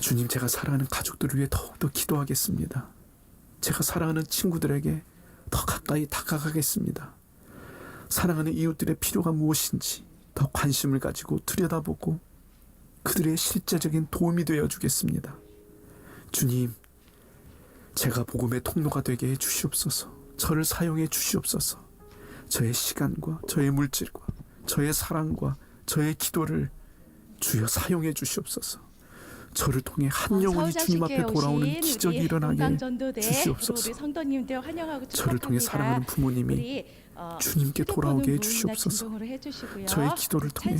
주님, 제가 사랑하는 가족들을 위해 더욱더 기도하겠습니다. 제가 사랑하는 친구들에게 더 가까이 다가가겠습니다. 사랑하는 이웃들의 필요가 무엇인지 더 관심을 가지고 들여다보고 그들의 실제적인 도움이 되어 주겠습니다. 주님, 제가 복음의 통로가 되게 해 주시옵소서. 저를 사용해 주시옵소서. 저의 시간과 저의 물질과 저의 사랑과 저의 기도를 주여 사용해 주시옵소서. 저를 통해 한 영혼이 주님 앞에 돌아오는 기적이 일어나게 주시옵소서. 저를 통해 사랑하는 부모님이 주님께 돌아오게 해주시옵소서. 저의 기도를 통해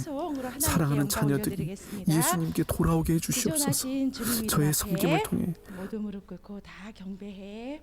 사랑하는 자녀들이 예수님께 돌아오게 해주시옵소서. 저의 섬김을 통해 모두 무릎 꿇고 다 경배해.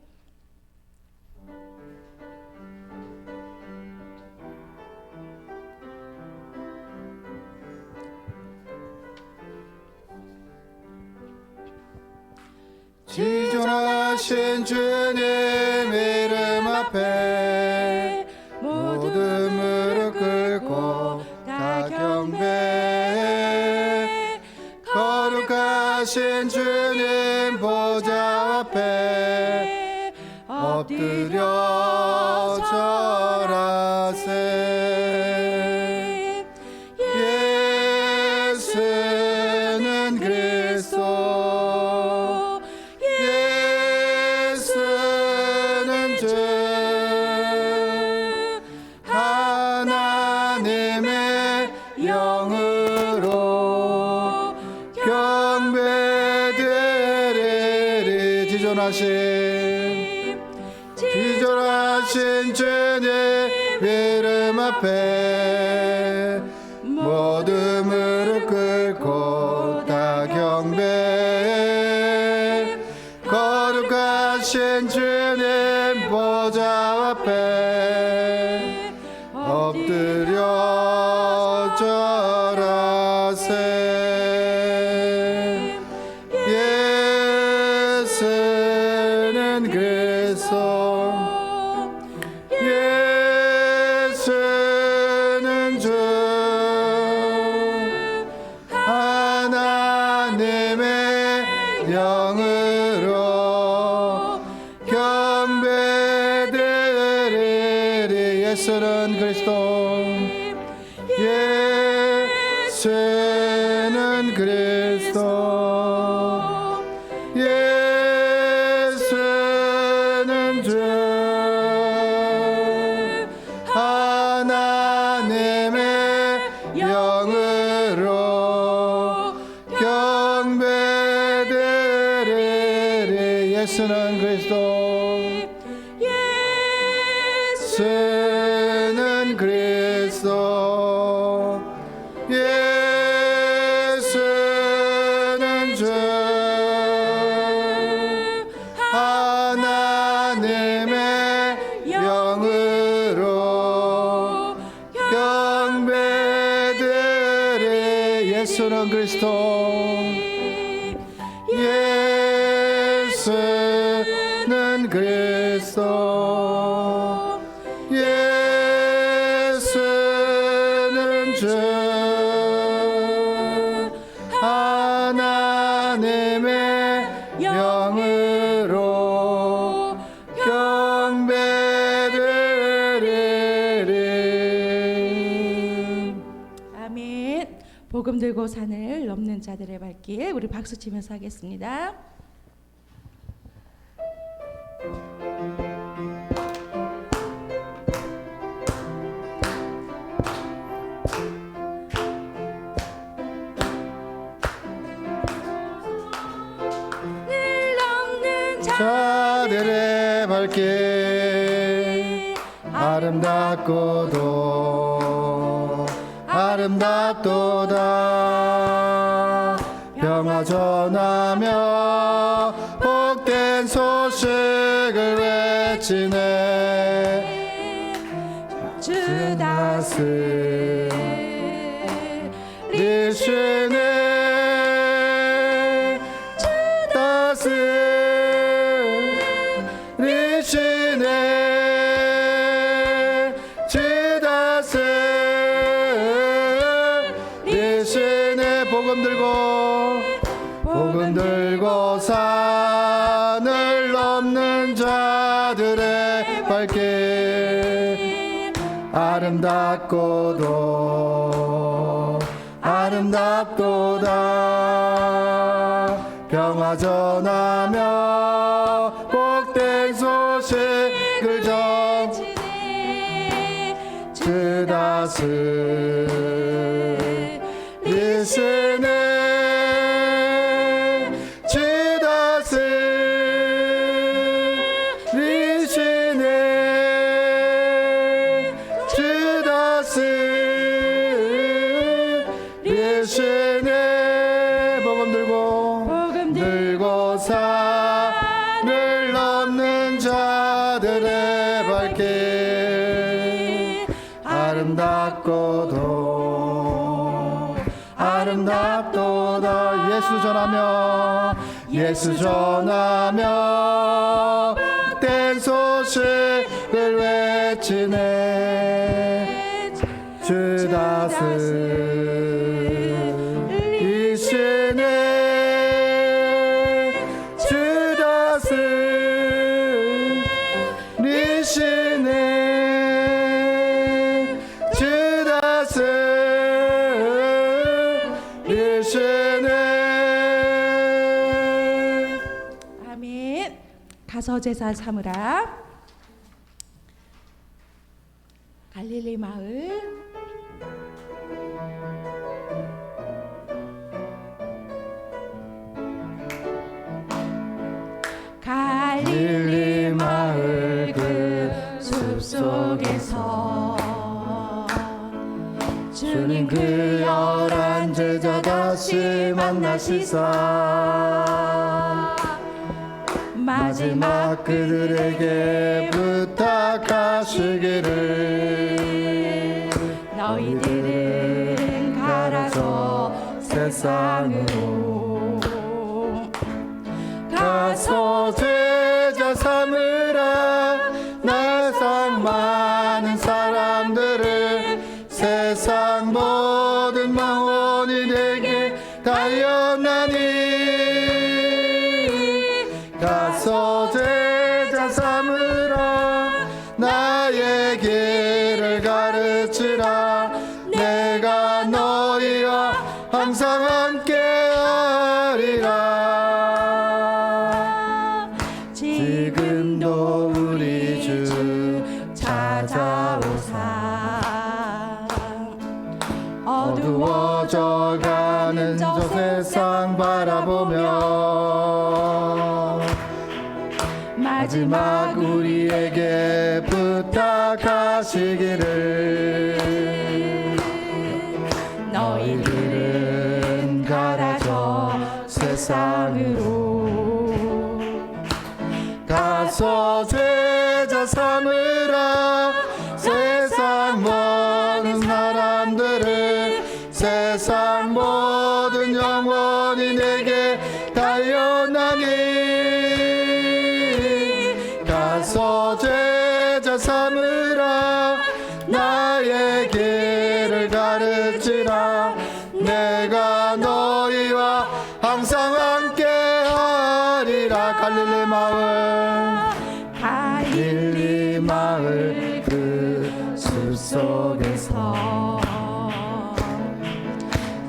지존하신 주님 이름 앞에 모두 무릎 꿇고 다 경배해. 거룩하신 주님 보좌 앞에 엎드려 절하세. 예수는 그리스도, 예수는 주, 하나님의 영으로 경배드리리. 지존하신 주님 이름 앞에 모두 무릎 꿇고 다 경배해. 거룩하신 주님 보좌 앞에 엎드려 절하세. 예수는 그리스도, 예수는 주, 하나님의 영으로 경배드리리. 예수는 그리스도, 예수는 그리스도, 예수는 주, 하나님의 영으로 경배드리리. 예수는 그리스도, 예수는 그리스도, 예수는 주, 하나님의 영으로 경배드리. 예수는 그리스도, 예수는 그리스도, 예수는 주, 하나님의 영으로 경배드리리. 아멘. 복음 들고 산을 넘는 자들의 발길, 우리 박수 치면서 하겠습니다. 늘 넘는 자들의 발길 아름답고도 아름답도다. 평화 전하며 복된 소식을 외치네. 주 다스리시네. 주 다스리시네. 주 다스리시네. 복음 들고 복음 들고 산을 넘는 자들의 발길 아름답고도 아름답도다 평화 전하며 복된 소식을 주 다스리시네 주 다스리시네 주 다스리시네 복음 들고 산을 넘는 자들의 발길 아름답고도 아름답도다 예수 전하며 복된 소식을 외치네 주 다스리시네 주 다스리시네 주 다스리시네 아멘. 가서 제사 삼으라. 갈릴리 마을. 갈릴리 마을 그 숲속에서 주님 그 열한 제자 다시 만나시사 마지막 그들에게 부탁하시기를 너희들은 가라서 세상으로 가서 제자 삼으라 나상 많은 사람들을 세상 모든 영혼이 내게 달려나니 가서 제자 삼으라 나의 길을 가르치라 내가 너희와 항상 함께하리라 지금도 우리 주 찾아오사 어두워져가는 저 세상 바라보며 마지막 우리에게 부탁하시기를 너희들은 가라져 세상으로 가서 제자 삼으라 세상 모든 사람들을 세상 모든 영혼이 내게 달려나니 가서 제자 삼으라 나의 길을 가르치라 내가 너희와 항상 함께하리라 갈릴리 마을 그 숲속에서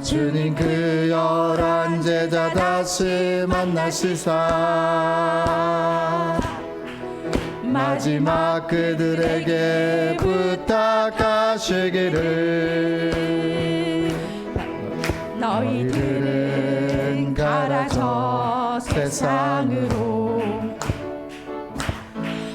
주님 그 열한 제자 다시 만나시사 마지막 그들에게 부탁하시기를 너희들은 가라져 세상으로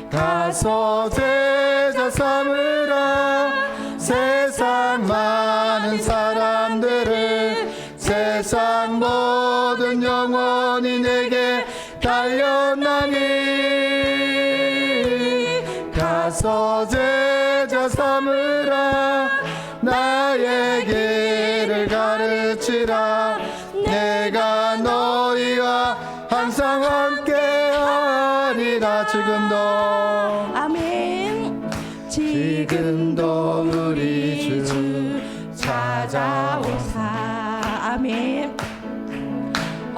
가서 제자 삼으라 세상 많은 사람들을 세상 모든 영혼이 내게 달려나니 가서 제자 삼으라 나의 길을 가르치라 내가 너희와 항상 함께하리라 지금도 아멘. 지금도 우리 주 찾아오사 아멘.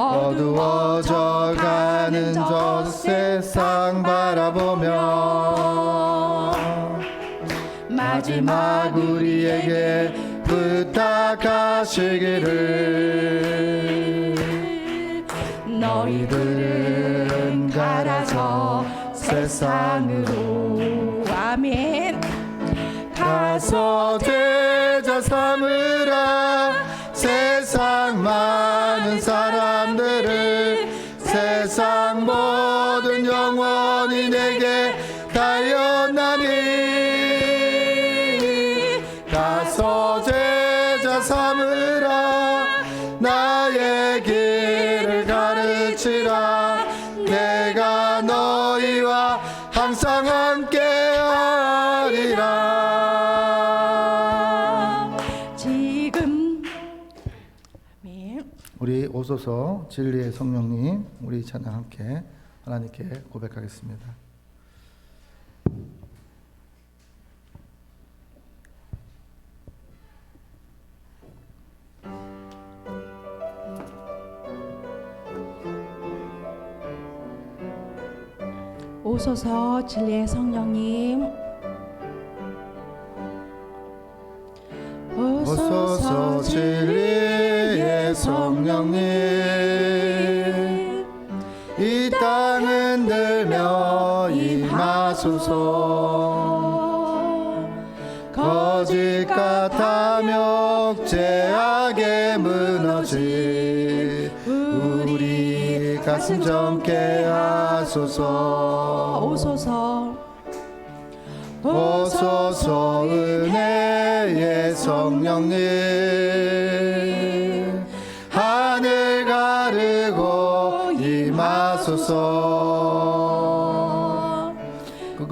어두워져 가는 저 세상 바라보며 마지막 우리에게 부탁하시기를 너희들은 가라져 세상으로 아멘. 가서 제자 삼으라 세상 많은 사람들을 세상 모든 영혼이 내게 달렸나니 가서 제자 삼으라 나의 길을 가르치라 내가 너희와 항상 함께하리라. 지금 아멘. 우리 오소서 진리의 성령님, 우리 찬양 함께 하나님께 고백하겠습니다. 오소서 진리의 성령님, 오소서 진리의 성령님, 이 땅 흔들며 임하소서. 거짓 같으며 죄악에 무너진 우리 가슴 젊게 하소서. 오소서 오소서 은혜의 성령님 하늘 가르고 임하소서.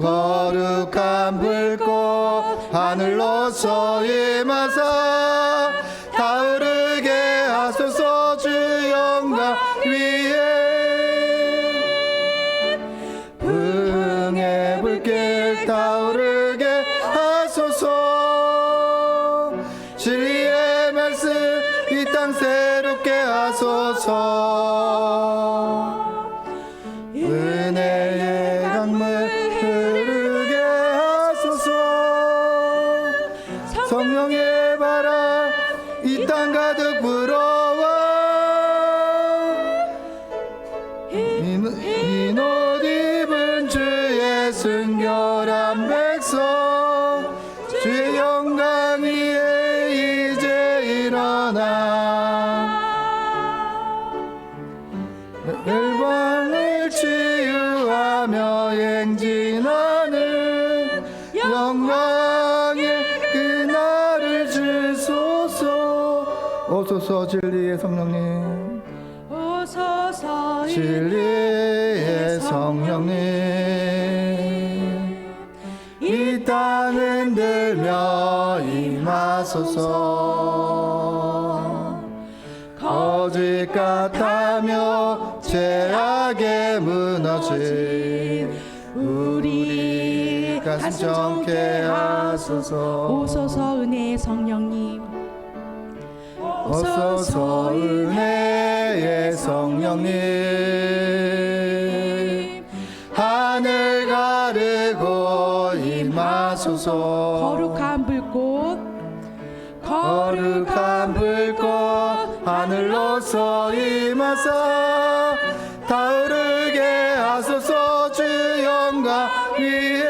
거룩한 불꽃 하늘로서 임하사 타오르게 하소서. 주 영광 위에 불의 불길 타오르게 하소서. 진리의 말씀 이 땅 새롭게 하소서. 은혜의 강물 흐르게 하소서. 성령의 바람 이 땅 가득 불어와 흰 옷 입은 주의 순결한 백성 주의 영광 위에 이제 일어나 열방을 치유하며 행진하는 영광의 그날을 주소서. 오소서 진리의 성령님, 오소서 진리의 성령님 이 땅 흔들며 임하소서. 거짓 같으며 죄악에 무너진 우리 가슴 젊게 하소서. 오소서 은혜의 성령님, 오소서 은혜의 성령님 하늘 가르고 임하소서. 거룩한 불꽃 거룩한 불꽃 하늘로서 임하사 타오르게 하소서. 주 영광 위에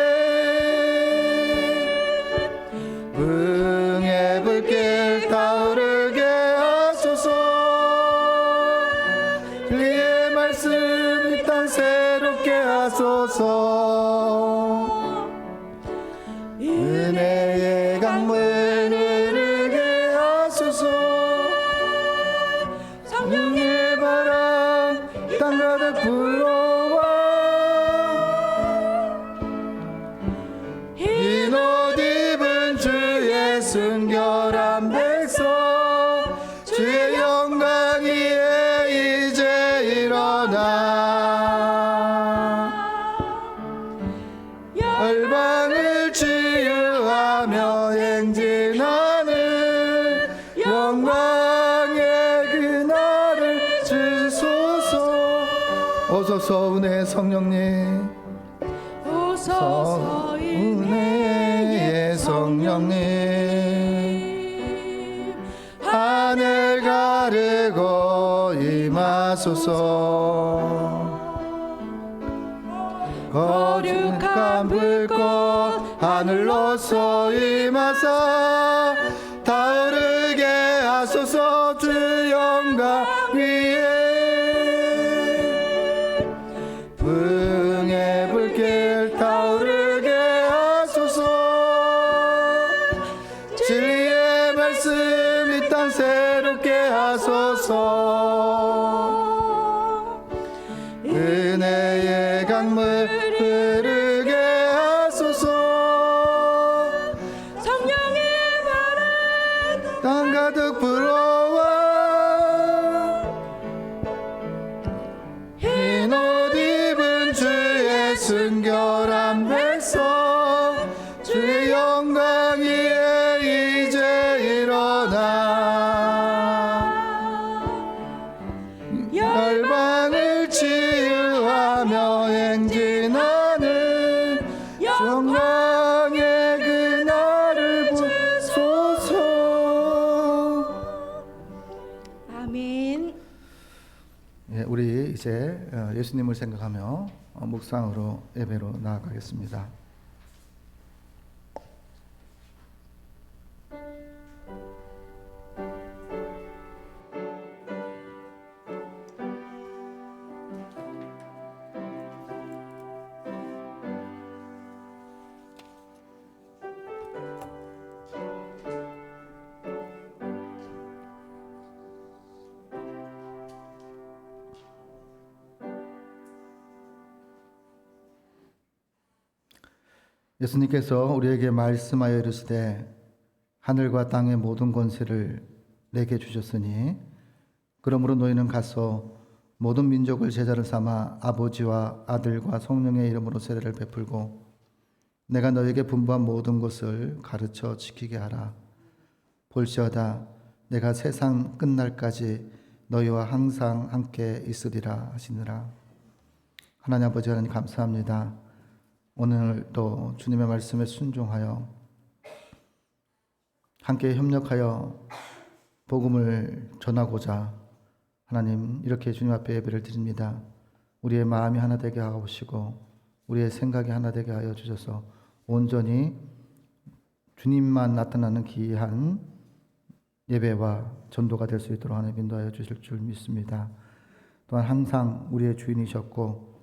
불의 불길 타오르게 하소서. 진리의 말씀 이 땅 새롭게 하소서. 은혜의 강물 흐르게 하소서. 성령의 바람 땅 가득 불어와 흰 옷 입은 주의 순결한 백성 주의 영광 위에 이제 일어나 열방을 치유하며 행진하는 영광의 그날을 주소서. 오소서 은혜의 성령님, 오소서 은혜의 성령님, 하늘 가르고 임하소서. 거룩한 불꽃 하늘로서 임하사 타오르게 하소서. 주 영광 위에 불의 불길 타오르게 하소서. 진리의 말씀 이 땅 새롭게 하소서. 은혜의 강물 흐르게 하소서. 성령의 바람 땅 가득 불어와 흰 옷 입은 주의 순결한 백성, 주의 영광 위에 이제 일어나 열방을 치유하며 행진하는 영광의 그날을 보소서. 아멘. 예, 우리 이제 예수님을 생각하며 묵상으로 예배로 나아가겠습니다. 예수님께서 우리에게 말씀하여 이르시되 하늘과 땅의 모든 권세를 내게 주셨으니 그러므로 너희는 가서 모든 민족을 제자를 삼아 아버지와 아들과 성령의 이름으로 세례를 베풀고 내가 너희에게 분부한 모든 것을 가르쳐 지키게 하라. 볼지어다 내가 세상 끝날까지 너희와 항상 함께 있으리라 하시느라. 하나님 아버지 하나님 감사합니다. 오늘도 주님의 말씀에 순종하여 함께 협력하여 복음을 전하고자 하나님 이렇게 주님 앞에 예배를 드립니다. 우리의 마음이 하나 되게 하옵시고 우리의 생각이 하나 되게 하여 주셔서 온전히 주님만 나타나는 귀한 예배와 전도가 될 수 있도록 하나님 인도하여 주실 줄 믿습니다. 또한 항상 우리의 주인이셨고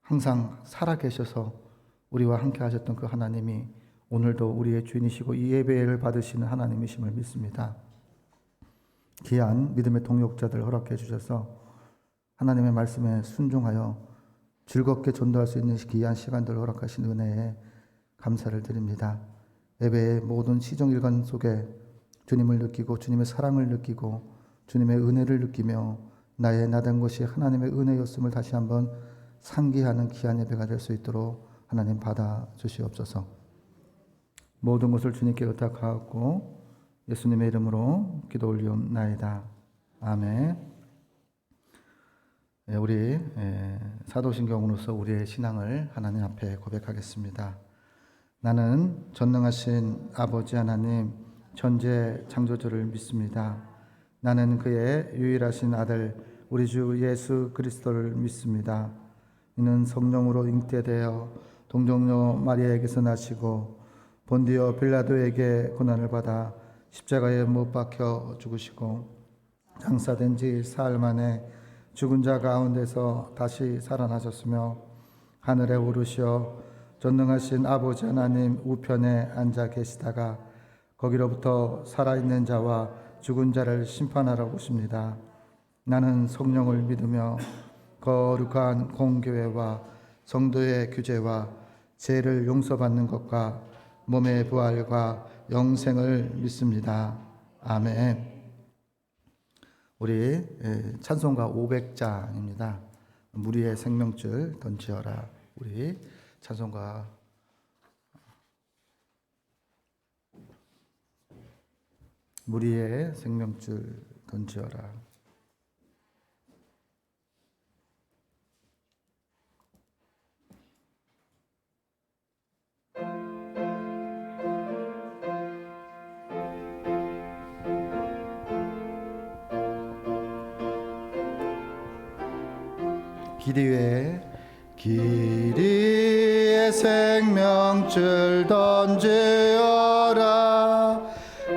항상 살아계셔서 우리와 함께 하셨던 그 하나님이 오늘도 우리의 주인이시고 이 예배를 받으시는 하나님이심을 믿습니다. 귀한 믿음의 동역자들 허락해 주셔서 하나님의 말씀에 순종하여 즐겁게 전도할 수 있는 귀한 시간들을 허락하신 은혜에 감사를 드립니다. 예배의 모든 시정일관 속에 주님을 느끼고 주님의 사랑을 느끼고 주님의 은혜를 느끼며 나의 나된 것이 하나님의 은혜였음을 다시 한번 상기하는 귀한 예배가 될 수 있도록 하나님 받아 주시옵소서. 모든 것을 주님께 의탁하고 예수님의 이름으로 기도 올리옵나이다. 아멘. 우리 사도신경으로서 우리의 신앙을 하나님 앞에 고백하겠습니다. 나는 전능하신 아버지 하나님 전재 창조주를 믿습니다. 나는 그의 유일하신 아들 우리 주 예수 그리스도를 믿습니다. 이는 성령으로 잉태되어 동정녀 마리아에게서 나시고 본디오 빌라도에게 고난을 받아 십자가에 못 박혀 죽으시고 장사된 지 사흘 만에 죽은 자 가운데서 다시 살아나셨으며 하늘에 오르시어 전능하신 아버지 하나님 우편에 앉아 계시다가 거기로부터 살아있는 자와 죽은 자를 심판하러 오십니다. 나는 성령을 믿으며 거룩한 공교회와 성도의 규제와 죄를 용서받는 것과 몸의 부활과 영생을 믿습니다. 아멘. 우리 찬송가 500장입니다. 무리의 생명줄 던지어라. 우리 찬송가 무리의 생명줄 던지어라. 길이에 생명줄 던지어라.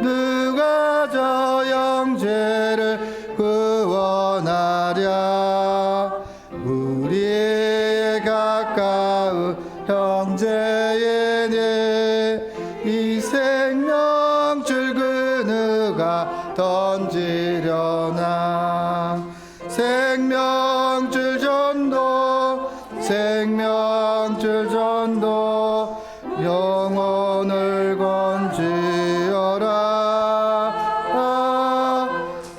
누가 저 형제를 구원하랴. 우리의 가까운 형제이니 이 생명줄 그 누가 던지려나. 생명줄 전도 생명줄 전도 영혼을 건지어라.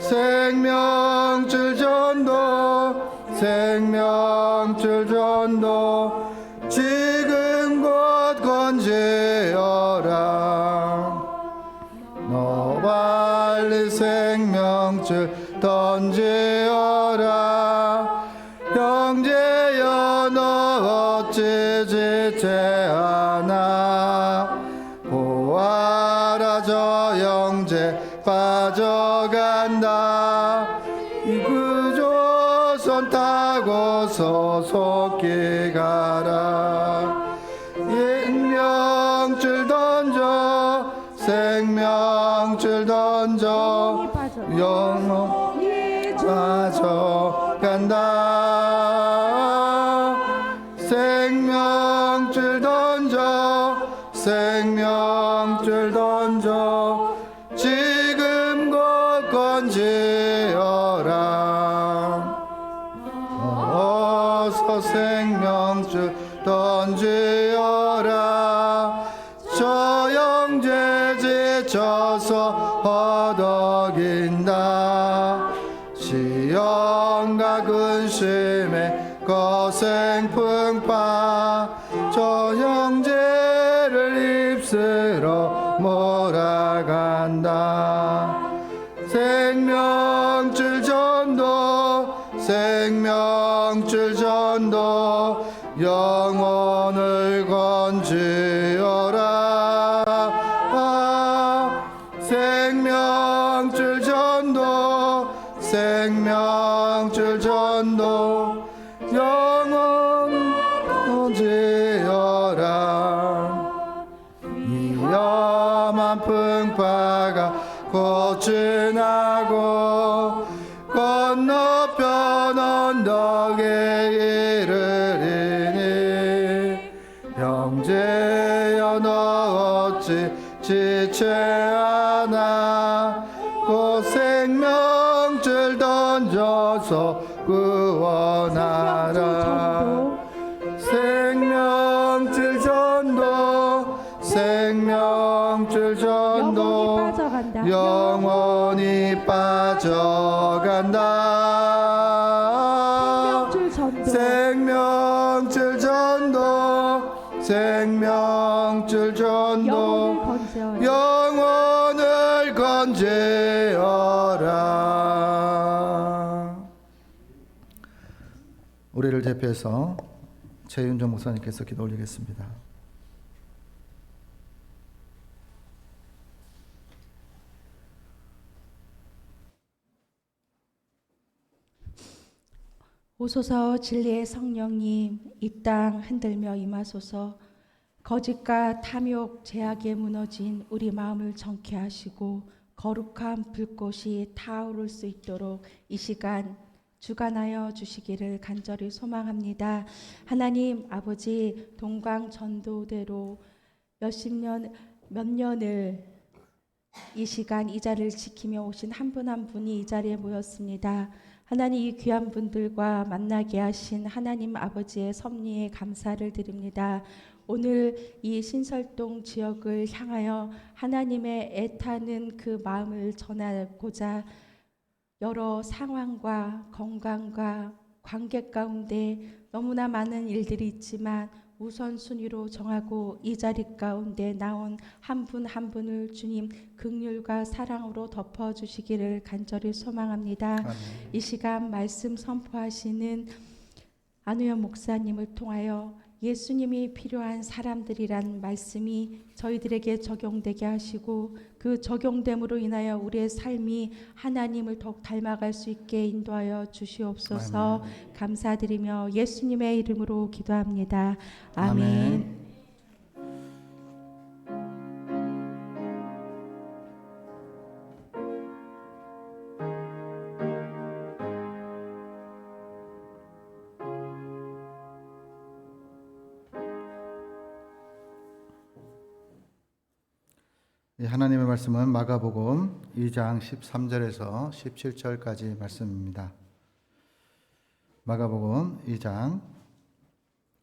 생명줄 전도 생명줄 전도 지금 곧 건지어라. 너 빨리 생명줄 던지어라. 형제여 너 어찌 지체하나. 보아라 저 형제 빠져간다. 그 조선 타고서 속히 가라. 생명줄 던져 생명줄 던져 영혼이 빠져간다. 생명줄 던져 생명줄 던져 지금 곧 건지어라. 어서 생명줄 던지어라. 저 형제 지쳐서 허덕인다. 시험과 근심에 거센 풍파 저 형제를 입술로 몰아간다. 생명줄 전도 생명줄 전도 영혼을 건지어라. 생명줄 전도 생명줄 전도 영혼 건지어라. 위험한 풍파가 곧 지나고 건너편 언덕에 이르리니 형제여 너 어찌 지체하나. 곧 생명줄 던져서 구원하라. 생명줄 전도 생명줄 전도 영원히 빠져간다. 생명줄 전도 생명줄 전도 영혼을 건지어라. 우리를 대표해서 최윤정 목사님께서 기도 올리겠습니다. 오소서 진리의 성령님, 이 땅 흔들며 임하소서. 거짓과 탐욕, 죄악에 무너진 우리 마음을 정케 하시고 거룩한 불꽃이 타오를 수 있도록 이 시간 주관하여 주시기를 간절히 소망합니다. 하나님 아버지, 동강 전도대로 몇 년을 이 시간 이 자리를 지키며 오신 한 분 한 분이 이 자리에 모였습니다. 하나님, 이 귀한 분들과 만나게 하신 하나님 아버지의 섭리에 감사를 드립니다. 오늘 이 신설동 지역을 향하여 하나님의 애타는 그 마음을 전하고자 여러 상황과 건강과 관계 가운데 너무나 많은 일들이 있지만 우선순위로 정하고 이 자리 가운데 나온 한 분 한 분을 주님 긍휼과 사랑으로 덮어주시기를 간절히 소망합니다. 아멘. 이 시간 말씀 선포하시는 안우현 목사님을 통하여 예수님이 필요한 사람들이란 말씀이 저희들에게 적용되게 하시고 그 적용됨으로 인하여 우리의 삶이 하나님을 더욱 닮아갈 수 있게 인도하여 주시옵소서. 감사드리며 예수님의 이름으로 기도합니다. 아멘. 하나님의 말씀은 마가복음 2장 13절에서 17절까지 말씀입니다. 마가복음 2장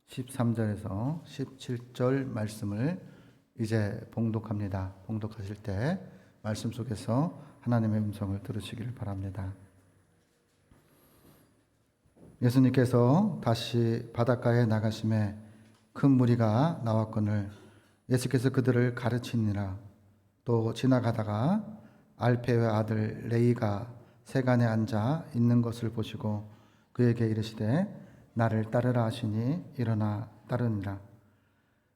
13절에서 17절 말씀을 이제 봉독합니다. 봉독하실 때 말씀 속에서 하나님의 음성을 들으시기를 바랍니다. 예수님께서 다시 바닷가에 나가심에 큰 무리가 나왔거늘 예수께서 그들을 가르치니라. 또 지나가다가 알페의 아들 레이가 세간에 앉아 있는 것을 보시고 그에게 이르시되 나를 따르라 하시니 일어나 따르니라.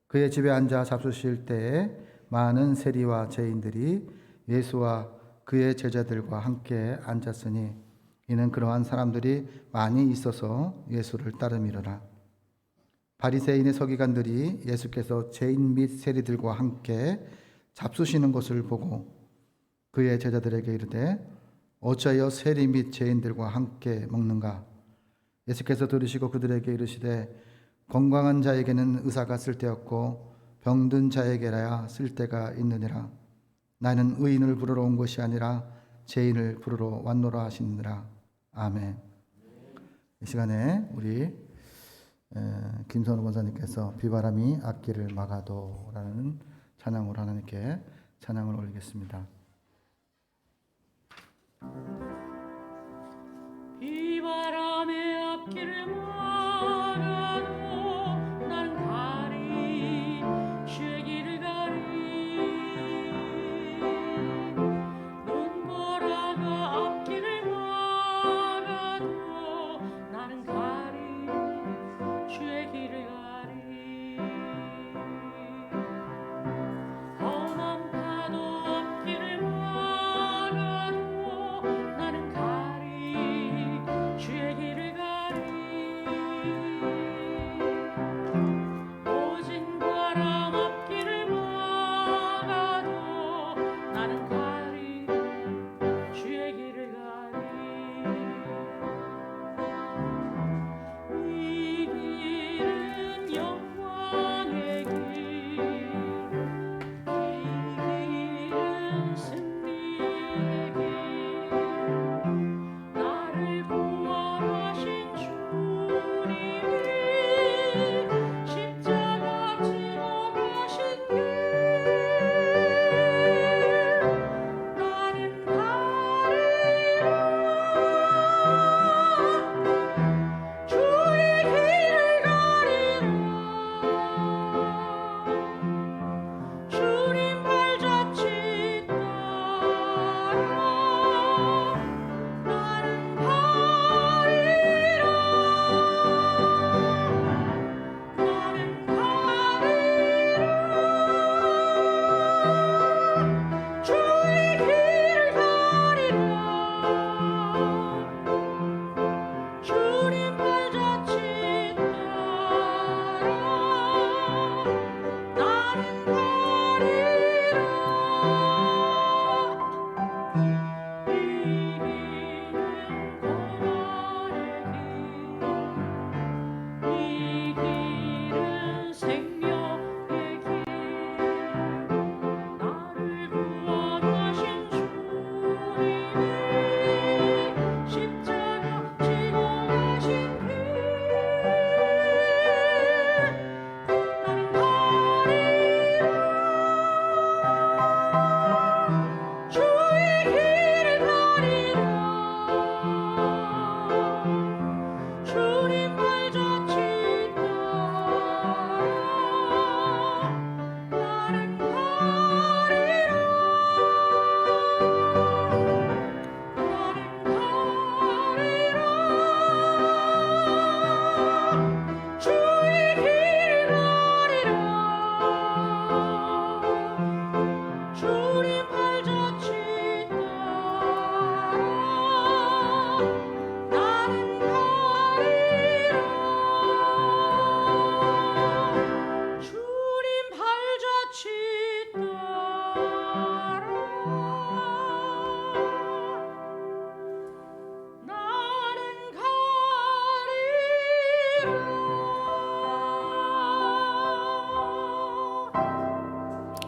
그의 집에 앉아 잡수실 때에 많은 세리와 죄인들이 예수와 그의 제자들과 함께 앉았으니 이는 그러한 사람들이 많이 있어서 예수를 따름이로라. 바리새인의 서기관들이 예수께서 죄인 및 세리들과 함께 잡수시는 것을 보고 그의 제자들에게 이르되 어찌하여 세리 및 죄인들과 함께 먹는가? 예수께서 들으시고 그들에게 이르시되 건강한 자에게는 의사가 쓸데없고 병든 자에게라야 쓸데가 있느니라. 나는 의인을 부르러 온 것이 아니라 죄인을 부르러 왔노라 하시니라. 아멘. 이 시간에 우리 김선우 권사님께서 비바람이 앞길을 막아도라는 찬양으로 하나님께 찬양을 올리겠습니다. 비바람의 앞길을 막아도 난 가리 주의 길을 가리 눈보라가 앞길을 막아도 나는 가리 주의 길을 가리 험한 파도 앞길을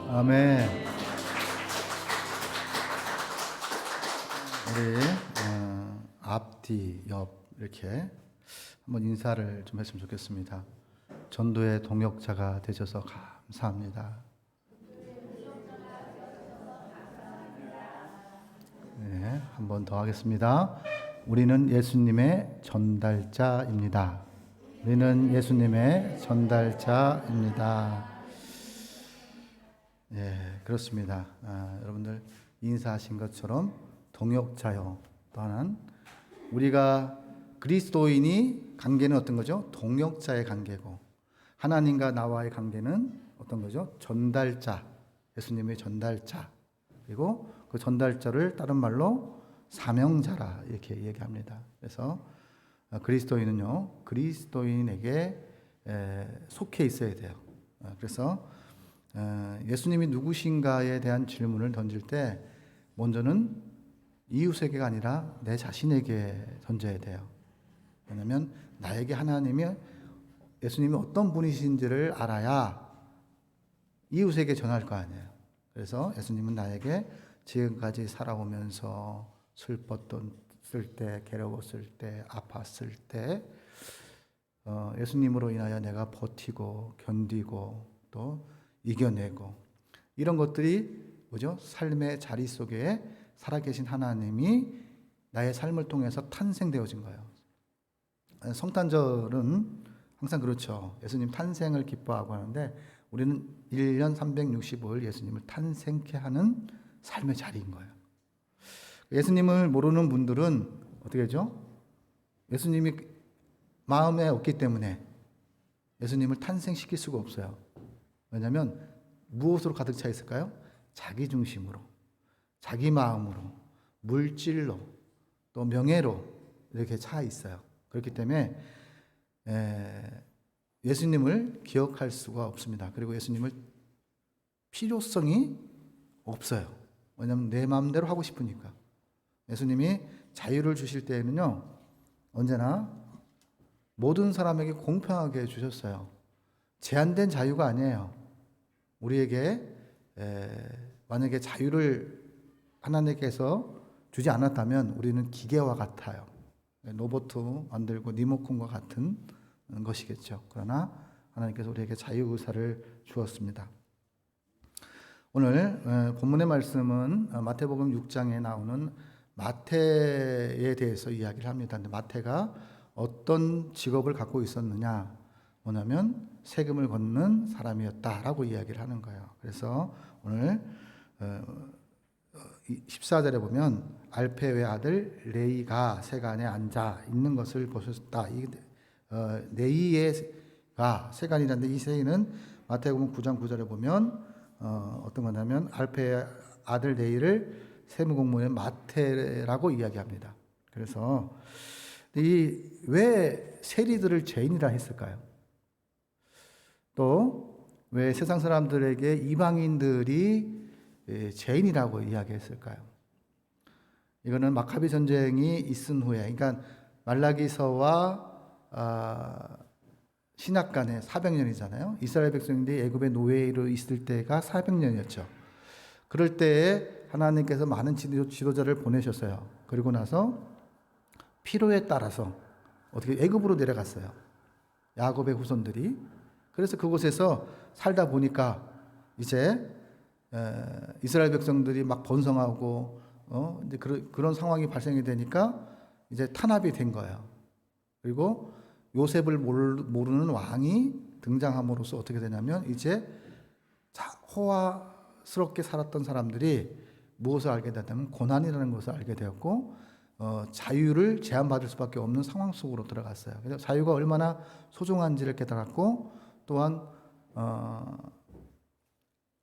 아멘. 우리 앞뒤 옆 이렇게 한번 인사를 좀 했으면 좋겠습니다. 전도의 동역자가 되셔서 감사합니다. 네, 한 번 더 하겠습니다. 우리는 예수님의 전달자입니다. 우리는 예수님의 전달자입니다. 예, 그렇습니다. 여러분들 인사하신 것처럼 동역자요. 또 하나는 우리가 그리스도인이 관계는 어떤 거죠? 동역자의 관계고, 하나님과 나와의 관계는 어떤 거죠? 전달자, 예수님의 전달자. 그리고 그 전달자를 다른 말로 사명자라 이렇게 얘기합니다. 그래서 그리스도인은요, 그리스도인에게 속해 있어야 돼요. 그래서 예수님이 누구신가에 대한 질문을 던질 때 먼저는 이웃에게가 아니라 내 자신에게 던져야 돼요. 왜냐하면 나에게 하나님이 예수님이 어떤 분이신지를 알아야 이웃에게 전할 거 아니에요. 그래서 예수님은 나에게 지금까지 살아오면서 슬펐을 때, 괴로웠을 때, 아팠을 때 예수님으로 인하여 내가 버티고 견디고 또 이겨내고 이런 것들이 뭐죠? 삶의 자리 속에 살아계신 하나님이 나의 삶을 통해서 탄생되어진 거예요. 성탄절은 항상 그렇죠. 예수님 탄생을 기뻐하고 하는데 우리는 1년 365일 예수님을 탄생케 하는 삶의 자리인 거예요. 예수님을 모르는 분들은 어떻게 하죠? 예수님이 마음에 없기 때문에 예수님을 탄생시킬 수가 없어요. 왜냐하면 무엇으로 가득 차 있을까요? 자기 중심으로, 자기 마음으로, 물질로, 또 명예로 이렇게 차 있어요. 그렇기 때문에 예수님을 기억할 수가 없습니다. 그리고 예수님을 필요성이 없어요. 왜냐하면 내 마음대로 하고 싶으니까. 예수님이 자유를 주실 때에는요, 언제나 모든 사람에게 공평하게 주셨어요. 제한된 자유가 아니에요. 우리에게 만약에 자유를 하나님께서 주지 않았다면 우리는 기계와 같아요. 로봇 만들고 리모컨과 같은 것이겠죠. 그러나 하나님께서 우리에게 자유의사를 주었습니다. 오늘 본문의 말씀은 마태복음 6장에 나오는 마태에 대해서 이야기를 합니다. 근데 마태가 어떤 직업을 갖고 있었느냐? 뭐냐면 세금을 걷는 사람이었다라고 이야기를 하는 거예요. 그래서 오늘 14절에 보면 알페의 아들 레이가 세간에 앉아 있는 것을 보셨다. 레이가 세간이라는데 이 세이는 마태복음 9장 9절에 보면 어떤 거냐면 알페의 아들 레이를 세무공무원의 마태라고 이야기합니다. 그래서 왜 세리들을 죄인이라 했을까요? 또 왜 세상 사람들에게 이방인들이 죄인이라고 이야기했을까요? 이거는 마카비 전쟁이 있은 후에, 그러니까 말라기서와 신약 간에 400년이잖아요. 이스라엘 백성들이 애굽의 노예로 있을 때가 400년이었죠. 그럴 때에 하나님께서 많은 지도자를 보내셨어요. 그리고 나서 필요에 따라서 어떻게 애굽으로 내려갔어요. 야곱의 후손들이. 그래서 그곳에서 살다 보니까 이제 이스라엘 백성들이 막 번성하고 이제 그런 상황이 발생이 되니까 이제 탄압이 된 거예요. 그리고 요셉을 모르는 왕이 등장함으로써 어떻게 되냐면 이제 호화스럽게 살았던 사람들이 무엇을 알게 됐냐면 고난이라는 것을 알게 되었고 자유를 제한받을 수밖에 없는 상황 속으로 들어갔어요. 그래서 자유가 얼마나 소중한지를 깨달았고 또한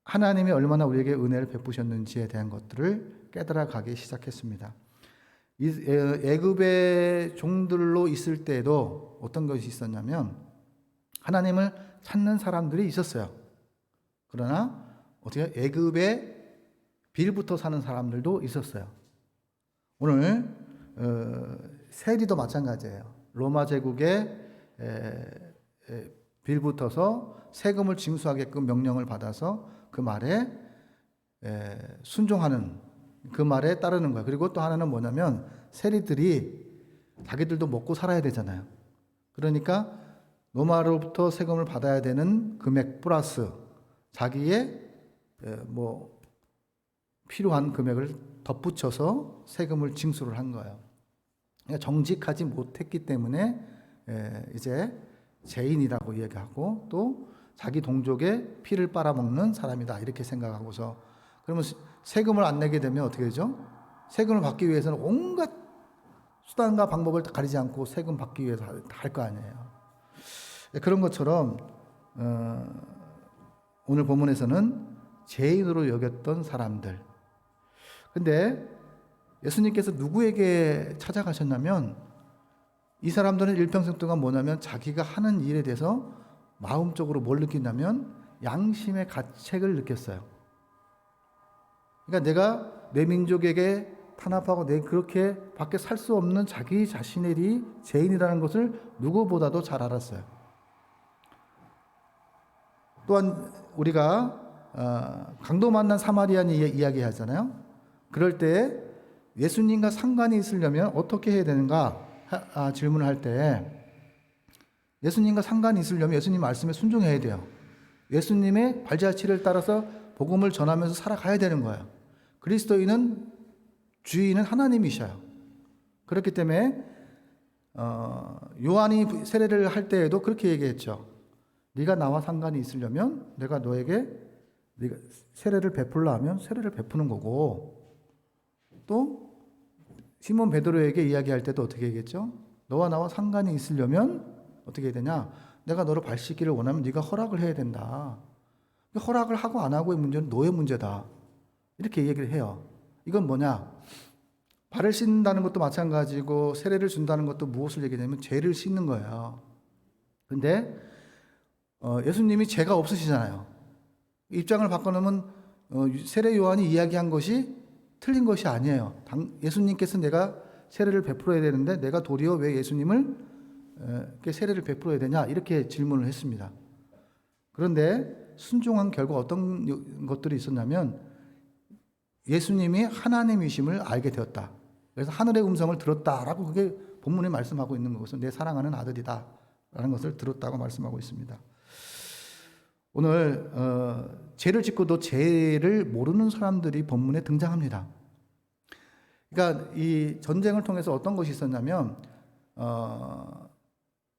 하나님이 얼마나 우리에게 은혜를 베푸셨는지에 대한 것들을 깨달아가기 시작했습니다. 애굽의 종들로 있을 때에도 어떤 것이 있었냐면 하나님을 찾는 사람들이 있었어요. 그러나 어떻게 애굽의 빌부터 사는 사람들도 있었어요. 오늘 세리도 마찬가지예요. 로마 제국의 빌붙어서 세금을 징수하게끔 명령을 받아서 그 말에 순종하는, 그 말에 따르는 거예요. 그리고 또 하나는 뭐냐면 세리들이 자기들도 먹고 살아야 되잖아요. 그러니까 노마로부터 세금을 받아야 되는 금액 플러스 자기의 뭐 필요한 금액을 덧붙여서 세금을 징수를 한 거예요. 그러니까 정직하지 못했기 때문에 이제 죄인이라고 얘기하고 또 자기 동족의 피를 빨아먹는 사람이다 이렇게 생각하고서, 그러면 세금을 안 내게 되면 어떻게 되죠? 세금을 받기 위해서는 온갖 수단과 방법을 가리지 않고 세금 받기 위해서 할 거 아니에요. 그런 것처럼 오늘 본문에서는 죄인으로 여겼던 사람들. 근데 예수님께서 누구에게 찾아가셨냐면 이 사람들은 일평생 동안 뭐냐면 자기가 하는 일에 대해서 마음적으로 뭘 느낀다면 양심의 가책을 느꼈어요. 그러니까 내가 내 민족에게 탄압하고 내 그렇게 밖에 살 수 없는 자기 자신이 죄인이라는 것을 누구보다도 잘 알았어요. 또한 우리가 강도 만난 사마리아인 이야기 하잖아요. 그럴 때 예수님과 상관이 있으려면 어떻게 해야 되는가 질문을 할 때 예수님과 상관이 있으려면 예수님 말씀에 순종해야 돼요. 예수님의 발자취를 따라서 복음을 전하면서 살아가야 되는 거예요. 그리스도인은 주인은 하나님이셔요. 그렇기 때문에 요한이 세례를 할 때에도 그렇게 얘기했죠. 네가 나와 상관이 있으려면 내가 너에게 네가 세례를 베풀라 하면 세례를 베푸는 거고, 또 시몬 베드로에게 이야기할 때도 어떻게 얘기했죠? 너와 나와 상관이 있으려면 어떻게 해야 되냐? 내가 너를 발 씻기를 원하면 네가 허락을 해야 된다. 허락을 하고 안 하고의 문제는 너의 문제다. 이렇게 얘기를 해요. 이건 뭐냐? 발을 씻는다는 것도 마찬가지고 세례를 준다는 것도 무엇을 얘기하냐면 죄를 씻는 거예요. 근데 예수님이 죄가 없으시잖아요. 입장을 바꿔놓으면 세례 요한이 이야기한 것이 틀린 것이 아니에요. 예수님께서 내가 세례를 베풀어야 되는데 내가 도리어 왜 예수님을 세례를 베풀어야 되냐 이렇게 질문을 했습니다. 그런데 순종한 결과 어떤 것들이 있었냐면 예수님이 하나님이심을 알게 되었다. 그래서 하늘의 음성을 들었다라고 그게 본문에 말씀하고 있는 것은 내 사랑하는 아들이다 라는 것을 들었다고 말씀하고 있습니다. 오늘 죄를 짓고도 죄를 모르는 사람들이 본문에 등장합니다. 그러니까 이 전쟁을 통해서 어떤 것이 있었냐면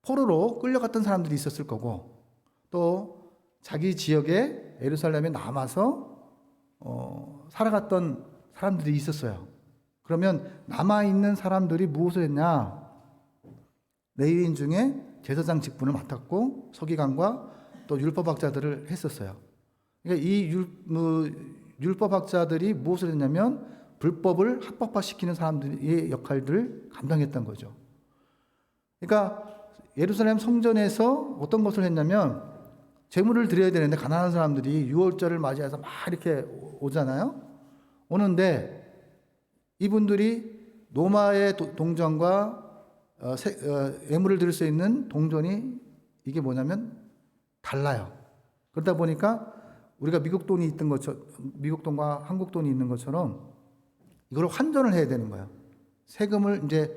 포로로 끌려갔던 사람들이 있었을 거고, 또 자기 지역에 예루살렘에 남아서 살아갔던 사람들이 있었어요. 그러면 남아있는 사람들이 무엇을 했냐? 레위인 중에 제사장 직분을 맡았고 서기관과 또 율법학자들을 했었어요. 그러니까 이 율법학자들이 무엇을 했냐면 불법을 합법화시키는 사람들의 역할들을 감당했던 거죠. 그러니까 예루살렘 성전에서 어떤 것을 했냐면 제물을 드려야 되는데 가난한 사람들이 유월절을 맞이해서 막 이렇게 오잖아요. 오는데 이분들이 노마의 동전과 예물을 드릴 수 있는 동전이 이게 뭐냐면 달라요. 그러다 보니까 우리가 미국 돈이 있던 것처럼, 미국 돈과 한국 돈이 있는 것처럼 이걸 환전을 해야 되는 거예요. 세금을 이제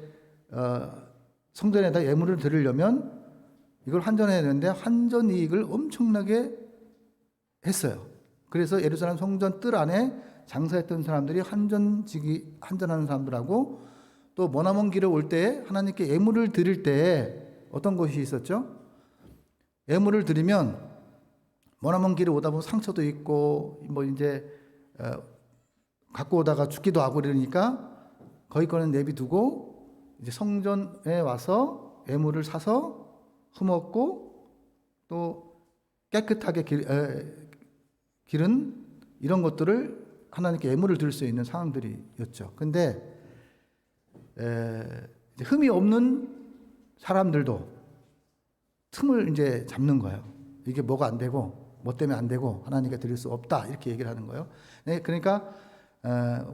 성전에다 예물을 드리려면 이걸 환전해야 되는데 환전 이익을 엄청나게 했어요. 그래서 예루살렘 성전 뜰 안에 장사했던 사람들이 환전하는 사람들하고 또 머나먼 길을 올 때 하나님께 예물을 드릴 때 어떤 것이 있었죠? 예물을 드리면 머나먼 길을 오다 보면 상처도 있고 뭐 이제 갖고 오다가 죽기도 하고 그러니까 거기 거는 내비두고 이제 성전에 와서 예물을 사서 흠없고 또 깨끗하게 기른 이런 것들을 하나님께 예물을 드릴 수 있는 상황들이었죠. 근데 이제 흠이 없는 사람들도 틈을 이제 잡는 거예요. 이게 뭐가 안 되고 뭐 때문에 안 되고 하나님께 드릴 수 없다 이렇게 얘기를 하는 거예요. 네, 그러니까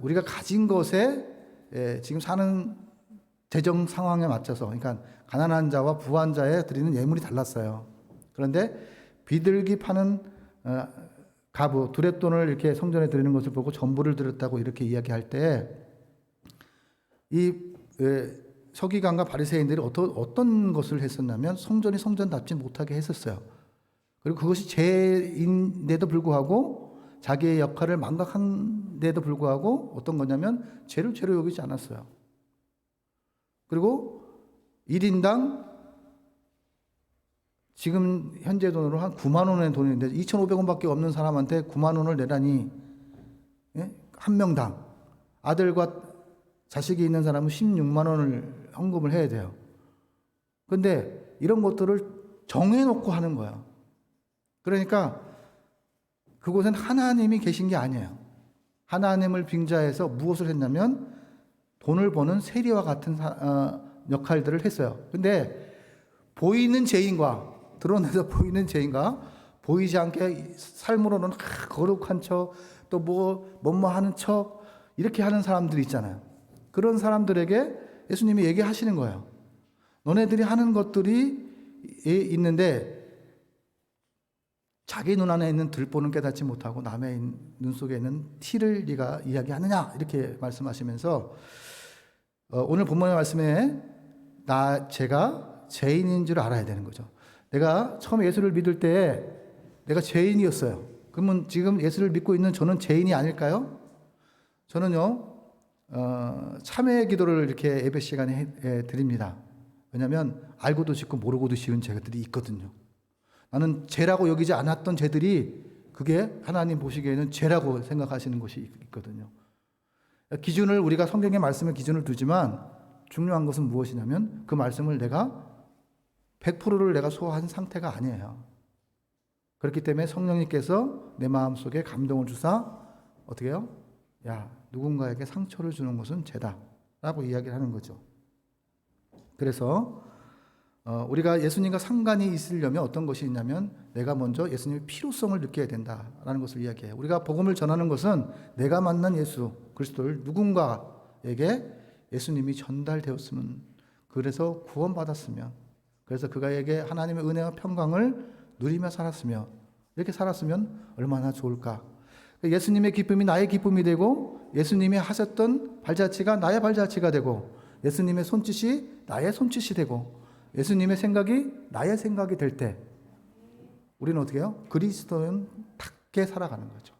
우리가 가진 것에 지금 사는 재정 상황에 맞춰서, 그러니까 가난한 자와 부한 자에 드리는 예물이 달랐어요. 그런데 비둘기 파는 가부 두랫돈을 이렇게 성전에 드리는 것을 보고 전부를 드렸다고 이렇게 이야기할 때 이 서기관과 바리새인들이 어떤 것을 했었냐면 성전이 성전답지 못하게 했었어요. 그리고 그것이 죄인데도 불구하고 자기의 역할을 망각한데도 불구하고 어떤 거냐면 죄를 죄로 여기지 않았어요. 그리고 1인당 지금 현재 돈으로 한 9만 원의 돈인데 2,500원밖에 없는 사람한테 9만 원을 내라니, 예? 한 명당 아들과 자식이 있는 사람은 16만 원을 헌금을 해야 돼요. 근데 이런 것들을 정해놓고 하는 거예요. 그러니까 그곳엔 하나님이 계신 게 아니에요. 하나님을 빙자해서 무엇을 했냐면 돈을 버는 세리와 같은 역할들을 했어요. 근데 보이는 죄인과, 드러내서 보이는 죄인과 보이지 않게 삶으로는 거룩한 척, 또 뭐뭐 하는 척 이렇게 하는 사람들이 있잖아요. 그런 사람들에게 예수님이 얘기하시는 거예요. 너네들이 하는 것들이 있는데 자기 눈 안에 있는 들보는 깨닫지 못하고 남의 눈 속에 있는 티를 네가 이야기하느냐, 이렇게 말씀하시면서 오늘 본문의 말씀에 제가 죄인인 줄 알아야 되는 거죠. 내가 처음 예수를 믿을 때 내가 죄인이었어요. 그러면 지금 예수를 믿고 있는 저는 죄인이 아닐까요? 저는요, 참회의 기도를 이렇게 예배 시간에 드립니다. 왜냐하면 알고도 짓고 모르고도 지은 죄들이 있거든요. 나는 죄라고 여기지 않았던 죄들이 그게 하나님 보시기에는 죄라고 생각하시는 것이 있거든요. 기준을, 우리가 성경의 말씀에 기준을 두지만 중요한 것은 무엇이냐면 그 말씀을 내가 100%를 내가 소화한 상태가 아니에요. 그렇기 때문에 성령님께서 내 마음속에 감동을 주사 어떻게 해요? 야, 누군가에게 상처를 주는 것은 죄다 라고 이야기를 하는 거죠. 그래서 우리가 예수님과 상관이 있으려면 어떤 것이 있냐면 내가 먼저 예수님의 필요성을 느껴야 된다라는 것을 이야기해요. 우리가 복음을 전하는 것은 내가 만난 예수 그리스도를 누군가에게 예수님이 전달되었으면, 그래서 구원받았으면, 그래서 그가에게 하나님의 은혜와 평강을 누리며 살았으며, 이렇게 살았으면 얼마나 좋을까. 예수님의 기쁨이 나의 기쁨이 되고 예수님이 하셨던 발자취가 나의 발자취가 되고 예수님의 손짓이 나의 손짓이 되고 예수님의 생각이 나의 생각이 될 때 우리는 어떻게 해요? 그리스도인답게 살아가는 거죠.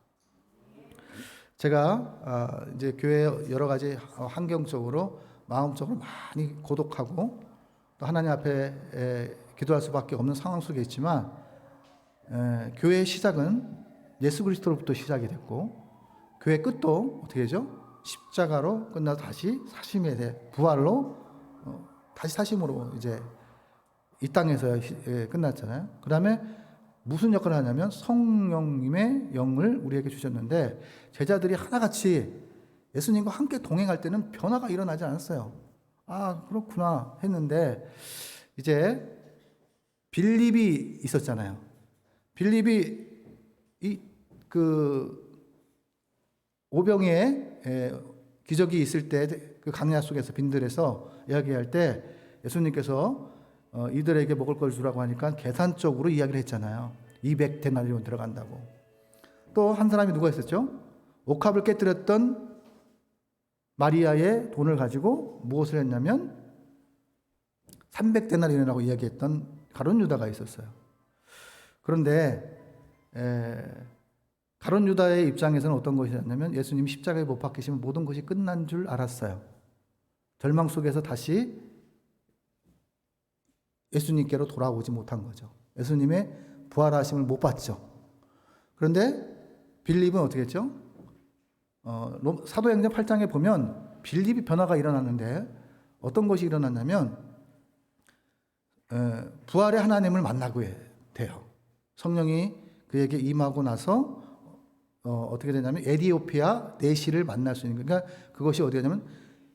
제가 이제 교회 여러 가지 환경적으로 마음적으로 많이 고독하고 또 하나님 앞에 기도할 수밖에 없는 상황 속에 있지만 교회의 시작은 예수 그리스도로부터 시작이 됐고 교회 끝도 어떻게 되죠? 십자가로 끝나서 다시 사심에 대해 부활로 다시 사심으로 이제 이 땅에서 끝났잖아요. 그 다음에 무슨 역할을 하냐면 성령님의 영을 우리에게 주셨는데 제자들이 하나같이 예수님과 함께 동행할 때는 변화가 일어나지 않았어요. 아, 그렇구나 했는데 이제 빌립이 있었잖아요. 빌립이 그 오병이의 기적이 있을 때 그 강야 속에서 빈들에서 이야기할 때 예수님께서 이들에게 먹을 걸 주라고 하니까 계산적으로 이야기를 했잖아요. 200데나리온 들어간다고. 또 한 사람이 누가 있었죠? 옥합을 깨뜨렸던 마리아의 돈을 가지고 무엇을 했냐면 300데나리온이라고 이야기했던 가룟 유다가 있었어요. 그런데 가룟 유다의 입장에서는 어떤 것이었냐면 예수님이 십자가에 못 박히시면 모든 것이 끝난 줄 알았어요. 절망 속에서 다시 예수님께로 돌아오지 못한 거죠. 예수님의 부활하심을 못 봤죠. 그런데 빌립은 어떻게 했죠? 사도행전 8장에 보면 빌립이 변화가 일어났는데 어떤 것이 일어났냐면 부활의 하나님을 만나고 돼요. 성령이 그에게 임하고 나서 어떻게 되냐면 에디오피아 내시를 만날 수 있는, 그러니까 그것이 어디냐면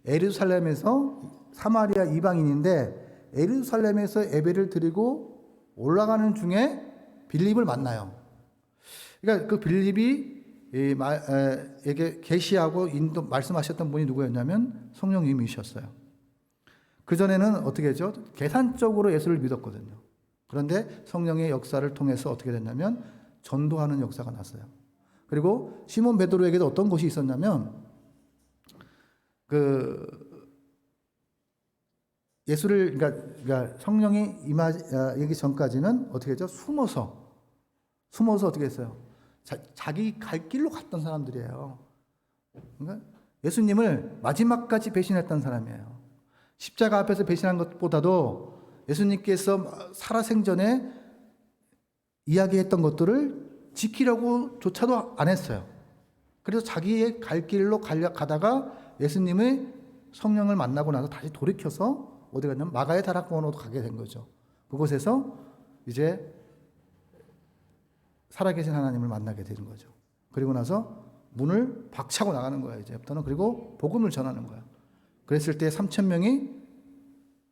예루살렘에서 사마리아 이방인인데 예루살렘에서 예배를 드리고 올라가는 중에 빌립을 만나요. 그러니까 그 빌립이 에게 계시하고 말씀하셨던 분이 누구였냐면 성령님이셨어요. 그전에는 어떻게 했죠? 계산적으로 예수를 믿었거든요. 그런데 성령의 역사를 통해서 어떻게 됐냐면 전도하는 역사가 났어요. 그리고 시몬 베드로에게도 어떤 것이 있었냐면 예수를 그러니까 성령이 임하기 전까지는 어떻게 했죠? 숨어서 어떻게 했어요? 자기 갈 길로 갔던 사람들이에요. 그러니까 예수님을 마지막까지 배신했던 사람이에요. 십자가 앞에서 배신한 것보다도 예수님께서 살아생전에 이야기했던 것들을 지키려고 조차도 안 했어요. 그래서 자기의 갈 길로 가다가 예수님의 성령을 만나고 나서 다시 돌이켜서 어디 갔냐면 마가의 다락방으로 가게 된 거죠. 그곳에서 이제 살아계신 하나님을 만나게 되는 거죠. 그리고 나서 문을 박차고 나가는 거예요. 이제부터는. 그리고 복음을 전하는 거예요. 그랬을 때 3,000명이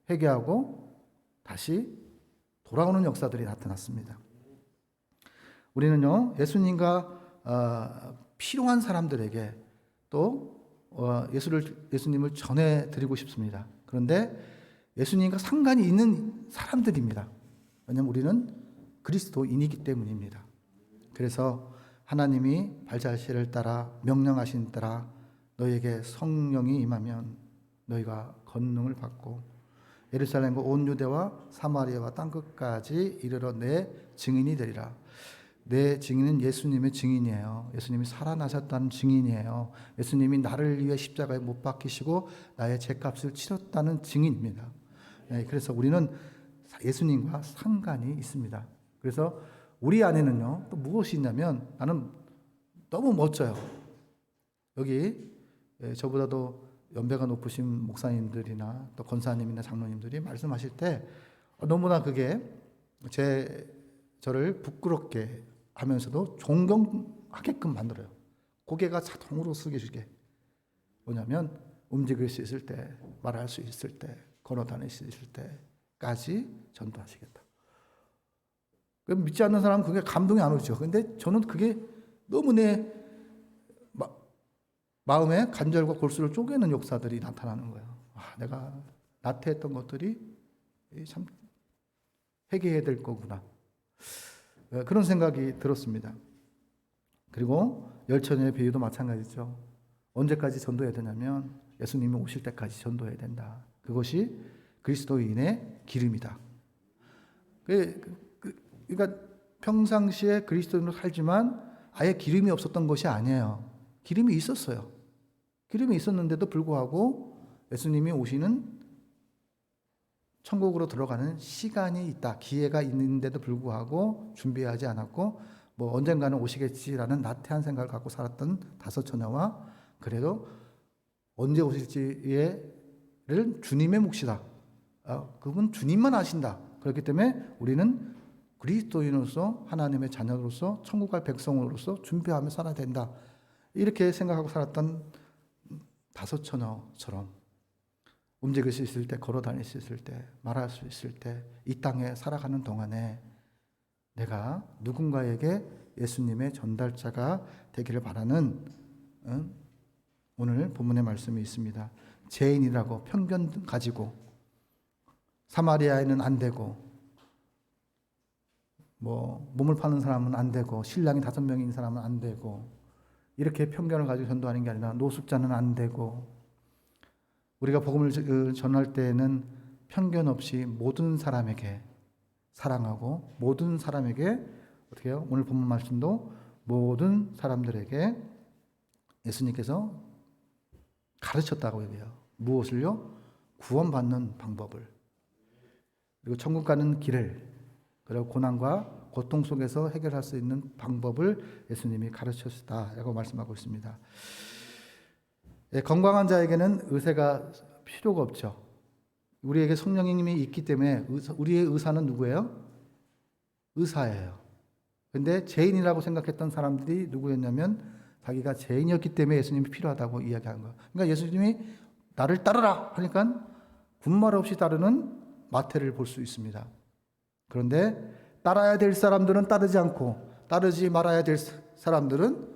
회개하고 다시 돌아오는 역사들이 나타났습니다. 우리는요, 예수님과 필요한 사람들에게 또 예수님을 전해드리고 싶습니다. 그런데 예수님과 상관이 있는 사람들입니다. 왜냐하면 우리는 그리스도인이기 때문입니다. 그래서 하나님이 발자취를 따라 명령하신 따라 너희에게 성령이 임하면 너희가 권능을 받고 예루살렘과 온 유대와 사마리아와 땅끝까지 이르러 내 증인이 되리라. 내 증인은 예수님의 증인이에요. 예수님이 살아나셨다는 증인이에요. 예수님이 나를 위해 십자가에 못 박히시고 나의 죄값을 치렀다는 증인입니다. 그래서 우리는 예수님과 상관이 있습니다. 그래서 우리 안에는요, 또 무엇이 있냐면 나는 너무 멋져요. 여기 저보다도 연배가 높으신 목사님들이나 또 권사님이나 장로님들이 말씀하실 때 너무나 그게 저를 부끄럽게 하면서도 존경하게끔 만들어요. 고개가 자동으로 숙여지게. 뭐냐면 움직일 수 있을 때, 말할 수 있을 때, 걸어 다닐 수 있을 때까지 전도하시겠다. 믿지 않는 사람은 그게 감동이 안 오죠. 근데 저는 그게 너무 내 마음에 간절과 골수를 쪼개는 역사들이 나타나는 거예요. 내가 나태했던 것들이 참 회개해야 될 거구나. 그런 생각이 들었습니다. 그리고 열처녀의 비유도 마찬가지죠. 언제까지 전도해야 되냐면 예수님이 오실 때까지 전도해야 된다. 그것이 그리스도인의 기름이다. 그러니까 평상시에 그리스도인으로 살지만 아예 기름이 없었던 것이 아니에요. 기름이 있었어요. 기름이 있었는데도 불구하고 예수님이 오시는 천국으로 들어가는 시간이 있다. 기회가 있는데도 불구하고 준비하지 않았고 뭐 언젠가는 오시겠지라는 나태한 생각을 갖고 살았던 5 처녀와 그래도 언제 오실지를 주님의 몫이다. 그분 주님만 아신다. 그렇기 때문에 우리는 그리스도인으로서 하나님의 자녀로서 천국 갈 백성으로서 준비하며 살아야 된다. 이렇게 생각하고 살았던 5 처녀처럼 움직일 수 있을 때, 걸어 다닐 수 있을 때, 말할 수 있을 때, 이 땅에 살아가는 동안에 내가 누군가에게 예수님의 전달자가 되기를 바라는 오늘 본문의 말씀이 있습니다. 죄인이라고 편견 가지고 사마리아에는 안 되고 뭐 몸을 파는 사람은 안 되고 신랑이 5명인 사람은 안 되고 이렇게 편견을 가지고 전도하는 게 아니라 노숙자는 안 되고 우리가 복음을 전할 때에는 편견 없이 모든 사람에게 사랑하고 모든 사람에게 어떻게 해요? 오늘 본문 말씀도 모든 사람들에게 예수님께서 가르쳤다고 얘기해요. 무엇을요? 구원받는 방법을. 그리고 천국 가는 길을 그리고 고난과 고통 속에서 해결할 수 있는 방법을 예수님이 가르쳤다라고 말씀하고 있습니다. 건강한 자에게는 의사가 필요가 없죠. 우리에게 성령님이 있기 때문에 우리의 의사는 누구예요? 의사예요. 근데 죄인이라고 생각했던 사람들이 누구였냐면 자기가 죄인이었기 때문에 예수님이 필요하다고 이야기한 거예요. 그러니까 예수님이 나를 따르라 하니까 군말 없이 따르는 마태를 볼 수 있습니다. 그런데 따라야 될 사람들은 따르지 않고 따르지 말아야 될 사람들은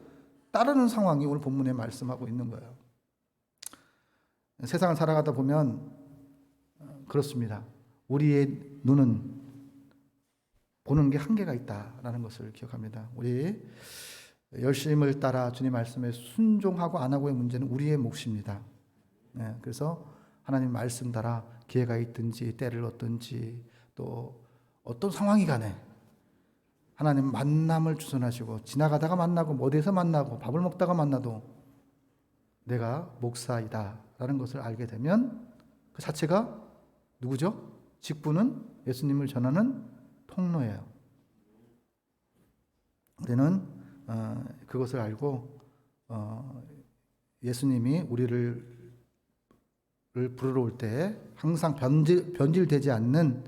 따르는 상황이 오늘 본문에 말씀하고 있는 거예요. 세상을 살아가다 보면 그렇습니다. 우리의 눈은 보는 게 한계가 있다라는 것을 기억합니다. 우리 열심을 따라 주님 말씀에 순종하고 안 하고의 문제는 우리의 몫입니다. 그래서 하나님 말씀 따라 기회가 있든지 때를 얻든지 또 어떤 상황이 간에 하나님 만남을 주선하시고 지나가다가 만나고 어디에서 만나고 밥을 먹다가 만나도 내가 목사이다 라는 것을 알게 되면 그 자체가 누구죠? 직분은 예수님을 전하는 통로예요. 우리는 그것을 알고 예수님이 우리를 부르러 올 때 항상 변질되지 않는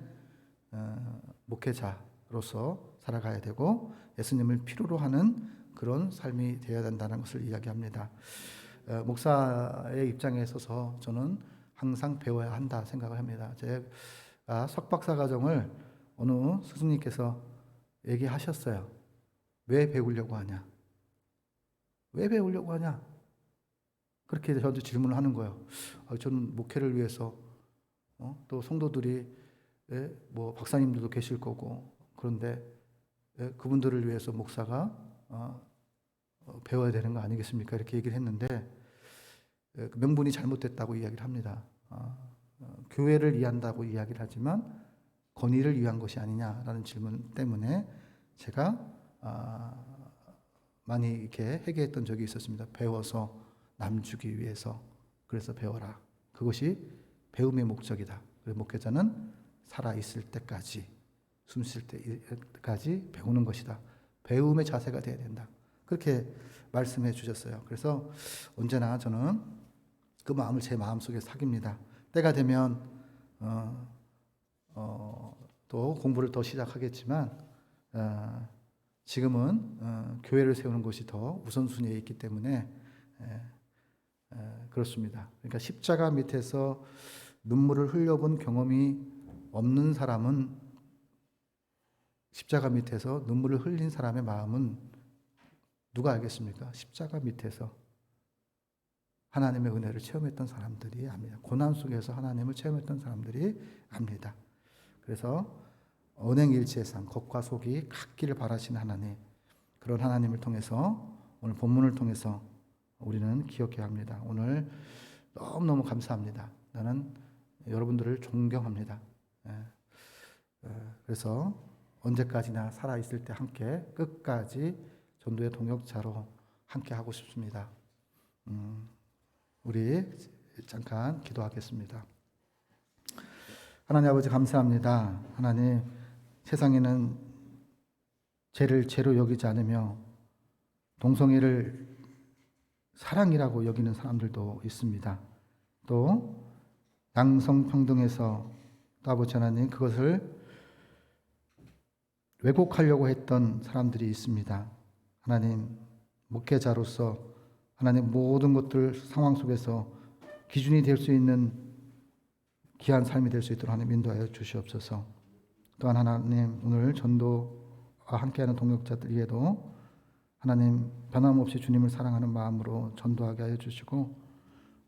목회자로서 살아가야 되고 예수님을 필요로 하는 그런 삶이 되어야 된다는 것을 이야기합니다. 목사의 입장에 서서 저는 항상 배워야 한다 생각을 합니다. 제가 석박사 과정을 어느 스승님께서 얘기하셨어요. 왜 배우려고 하냐? 왜 배우려고 하냐? 그렇게 저한테 질문을 하는 거예요. 저는 목회를 위해서 또 성도들이 뭐 박사님들도 계실 거고 그런데 그분들을 위해서 목사가 배워야 되는 거 아니겠습니까? 이렇게 얘기를 했는데 명분이 잘못됐다고 이야기를 합니다. 교회를 위한다고 이야기를 하지만 권위를 위한 것이 아니냐라는 질문 때문에 제가 많이 이렇게 회개했던 적이 있었습니다. 배워서 남주기 위해서. 그래서 배워라. 그것이 배움의 목적이다. 그래서 목회자는 살아있을 때까지, 숨 쉴 때까지 배우는 것이다. 배움의 자세가 돼야 된다. 그렇게 말씀해 주셨어요. 그래서 언제나 저는 그 마음을 제 마음속에 사깁니다. 때가 되면 또 공부를 더 시작하겠지만 지금은 교회를 세우는 것이 더 우선순위에 있기 때문에 그렇습니다. 그러니까 십자가 밑에서 눈물을 흘려본 경험이 없는 사람은 십자가 밑에서 눈물을 흘린 사람의 마음은 누가 알겠습니까? 십자가 밑에서 하나님의 은혜를 체험했던 사람들이 압니다. 고난 속에서 하나님을 체험했던 사람들이 압니다. 그래서 언행일체상 겉과 속이 같기를 바라시는 하나님, 그런 하나님을 통해서 오늘 본문을 통해서 우리는 기억해야 합니다. 오늘 너무너무 감사합니다. 나는 여러분들을 존경합니다. 그래서 언제까지나 살아있을 때 함께 끝까지 전도의 동역자로 함께 하고 싶습니다. 우리 잠깐 기도하겠습니다. 하나님 아버지 감사합니다. 하나님, 세상에는 죄를 죄로 여기지 않으며 동성애를 사랑이라고 여기는 사람들도 있습니다. 또 양성평등에서 또 아버지 하나님 그것을 왜곡하려고 했던 사람들이 있습니다. 하나님, 목회자로서 하나님 모든 것들 상황 속에서 기준이 될 수 있는 귀한 삶이 될 수 있도록 하나님 인도하여 주시옵소서. 또한 하나님, 오늘 전도와 함께하는 동역자들에게도 하나님 변함없이 주님을 사랑하는 마음으로 전도하게 하여 주시고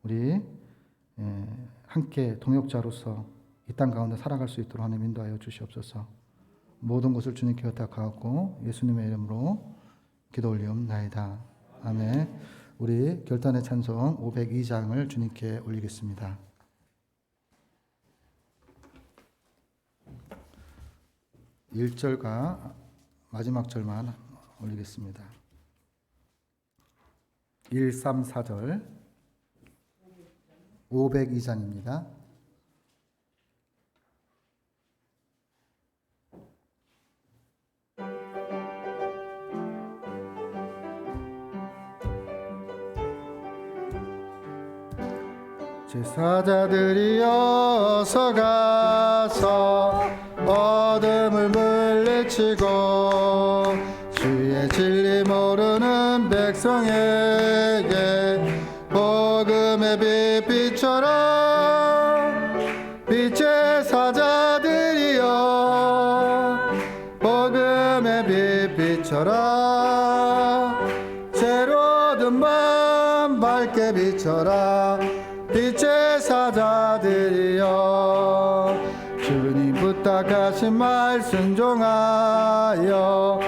우리 함께 동역자로서 이 땅 가운데 살아갈 수 있도록 하나님 인도하여 주시옵소서. 모든 것을 주님께 의탁하고 예수님의 이름으로 기도 올리옵나이다. 아멘. 우리 결단의 찬송 502장을 주님께 올리겠습니다. 1절과 마지막 절만 올리겠습니다. 1, 3, 4절 502장입니다. 제사자들이 어서 가서 어둠을 물리치고 주의 진리 모르는 백성에게 복음의 빛 비춰라. 빛의 사자들이여 복음의 빛 비춰라. 새로운 밤 밝게 비춰라. 빛의 사자들이여 하신 말 순종하여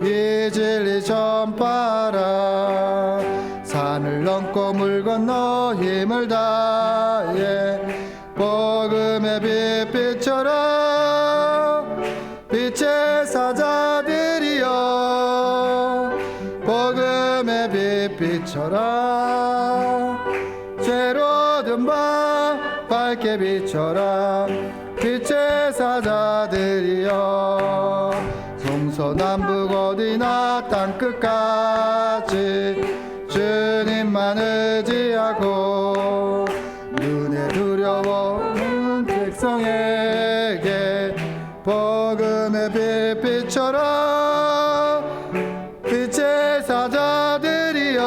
이 진리 전파라. 산을 넘고 물 건너 힘을 다해 복음의 빛 비춰라. 빛의 사자들이여 복음의 빛 비춰라. 죄로 든 밤 밝게 비춰라. 빛의 사자들이여 동서남북 어디나 땅끝까지 주님만 의지하고 눈에 두려워하는 백성에게 복음의 빛 비춰라. 빛의 사자들이여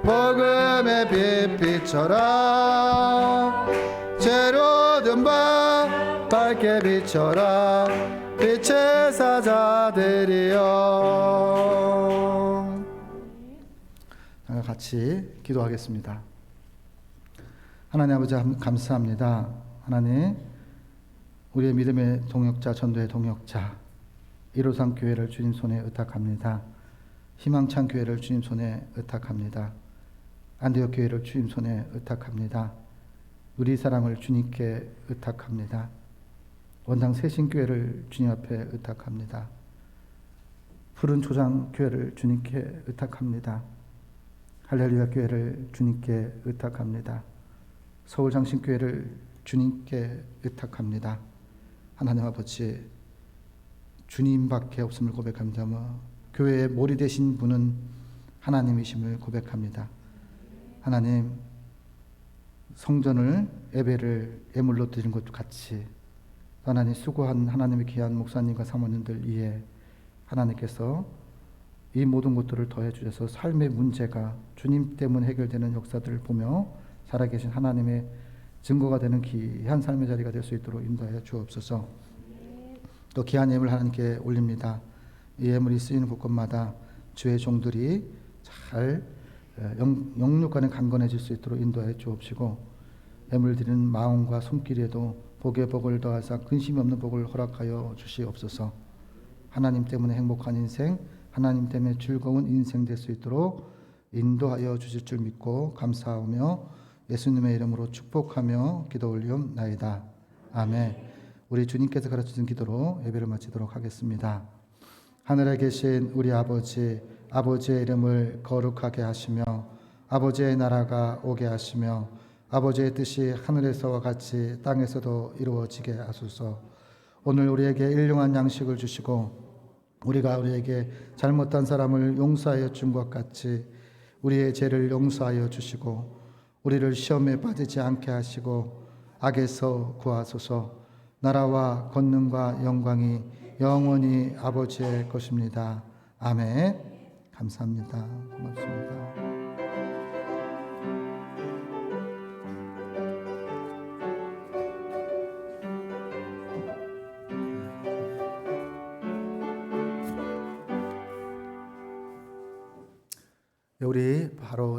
복음의 빛 비춰라. 죄로 든 밤 밝게 비춰라. 빛의 사자들이여. 같이 기도하겠습니다. 하나님 아버지 감사합니다. 하나님, 우리의 믿음의 동역자, 전도의 동역자 이로상 교회를 주님 손에 의탁합니다. 희망찬 교회를 주님 손에 의탁합니다. 안디옥 교회를 주님 손에 의탁합니다. 우리 사랑을 주님께 의탁합니다. 원당 세신교회를 주님 앞에 의탁합니다. 푸른 초장 교회를 주님께 의탁합니다. 할렐루야 교회를 주님께 의탁합니다. 서울장신교회를 주님께 의탁합니다. 하나님 아버지, 주님밖에 없음을 고백합니다. 교회의 몰이 되신 분은 하나님이심을 고백합니다. 하나님, 성전을 예배를 예물로 드린 것과 같이 하나님 수고한 하나님의 귀한 목사님과 사모님들 위해 하나님께서 이 모든 것들을 더해 주셔서 삶의 문제가 주님 때문에 해결되는 역사들을 보며 살아계신 하나님의 증거가 되는 귀한 삶의 자리가 될 수 있도록 인도하여 주옵소서. 또 귀한 예물 하나님께 올립니다. 이 예물이 쓰이는 곳곳마다 주의 종들이 잘 영육간에 강건해질 수 있도록 인도하여 주옵시고, 예물 드리는 마음과 손길에도 복의 복을 더하사 근심이 없는 복을 허락하여 주시옵소서. 하나님 때문에 행복한 인생, 하나님 때문에 즐거운 인생 될 수 있도록 인도하여 주실 줄 믿고 감사하며 예수님의 이름으로 축복하며 기도 올리옵나이다. 아멘. 우리 주님께서 가르쳐준 기도로 예배를 마치도록 하겠습니다. 하늘에 계신 우리 아버지, 아버지의 이름을 거룩하게 하시며 아버지의 나라가 오게 하시며 아버지의 뜻이 하늘에서와 같이 땅에서도 이루어지게 하소서. 오늘 우리에게 일용한 양식을 주시고 우리가 우리에게 잘못한 사람을 용서하여 준 것 같이 우리의 죄를 용서하여 주시고 우리를 시험에 빠지지 않게 하시고 악에서 구하소서. 나라와 권능과 영광이 영원히 아버지의 것입니다. 아멘. 감사합니다. 고맙습니다. 우리 바로